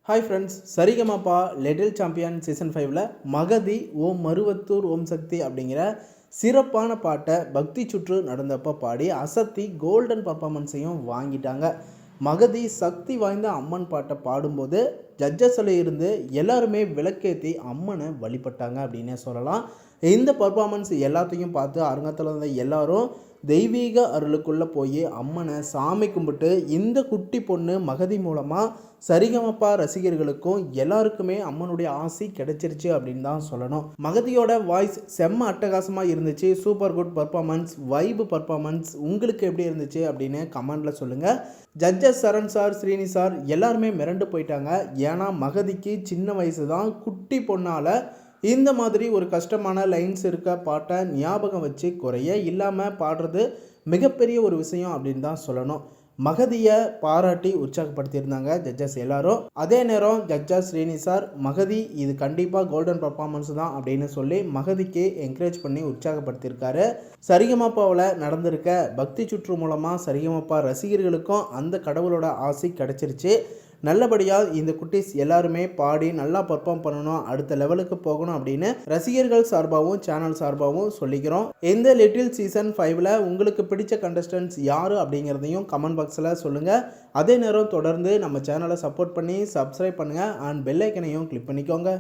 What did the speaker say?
Hi friends, Sa Re Ga Ma Pa little champion season 5ல் மகதி ஓம் மருவத்தூர் ஓம் சக்தி அப்படிங்கிற சிறப்பான பாட்டை பக்தி சுற்று நடந்தப்போ பாடி அசத்தி கோல்டன் பர்ஃபார்மன்ஸையும் வாங்கிட்டாங்க. மகதி சக்தி வாய்ந்த அம்மன் பாட்டை பாடும்போது ஜட்ஜஸில் இருந்து எல்லாருமே விளக்கேற்றி அம்மனை வழிபட்டாங்க அப்படின்னே சொல்லலாம். இந்த பர்ஃபார்மன்ஸ் எல்லாத்தையும் பார்த்து அரங்கத்தில் இருந்த எல்லாரும் தெய்வீக அருளுக்குள்ளே போய் அம்மனை சாமி கும்பிட்டு இந்த குட்டி பொண்ணு மகதி மூலமாக சரிகமப்பா ரசிகர்களுக்கும் எல்லாருக்குமே அம்மனுடைய ஆசி கிடைச்சிருச்சு அப்படின்னு தான் சொல்லணும். மகதியோட வாய்ஸ் செம்ம அட்டகாசமாக இருந்துச்சு. Super good performance, vibe performance. உங்களுக்கு எப்படி இருந்துச்சு அப்படின்னு கமெண்டில் சொல்லுங்கள். ஜட்ஜஸ் சரண் சார், ஸ்ரீனி சார் எல்லாருமே மிரண்டு போயிட்டாங்க. ஏன்னா மகதிக்கு சின்ன வயசு தான், குட்டி பொண்ணால் இந்த மாதிரி ஒரு கஷ்டமான லைன்ஸ் இருக்க பாட்டை ஞாபகம் வச்சு குறைய இல்லாமல் பாடுறது மிகப்பெரிய ஒரு விஷயம் அப்படின்னு தான் சொல்லணும். மகதியை பாராட்டி உற்சாகப்படுத்தியிருந்தாங்க ஜட்ஜஸ் எல்லாரும். அதே நேரம் ஜட்ஜஸ் ஸ்ரீனி சார் மகதி இது கண்டிப்பாக கோல்டன் பர்ஃபார்மன்ஸ் தான் அப்படின்னு சொல்லி மகதிக்கு என்கரேஜ் பண்ணி உற்சாகப்படுத்தியிருக்காரு. சரிகமப்பாவில் நடந்திருக்க பக்தி சுற்று மூலமாக சரிகமப்பா ரசிகர்களுக்கும் அந்த கடவுளோட ஆசை கிடைச்சிருச்சு. நல்லபடியாக இந்த குட்டீஸ் எல்லாருமே பாடி நல்லா பர்ஃபார்ம் பண்ணணும், அடுத்த லெவலுக்கு போகணும் அப்படின்னு ரசிகர்கள் சார்பாகவும் சேனல் சார்பாகவும் சொல்லிக்கிறோம். இந்த லிட்டில் சீசன் 5ல் உங்களுக்கு பிடிச்ச கண்டஸ்டன்ட்ஸ் யார் அப்படிங்கிறதையும் கமெண்ட் பாக்ஸில் சொல்லுங்கள். அதே நேரம் தொடர்ந்து நம்ம சேனலை சப்போர்ட் பண்ணி சப்ஸ்கிரைப் பண்ணுங்கள் அண்ட் பெல் ஐக்கனையும் கிளிக் பண்ணிக்கோங்க.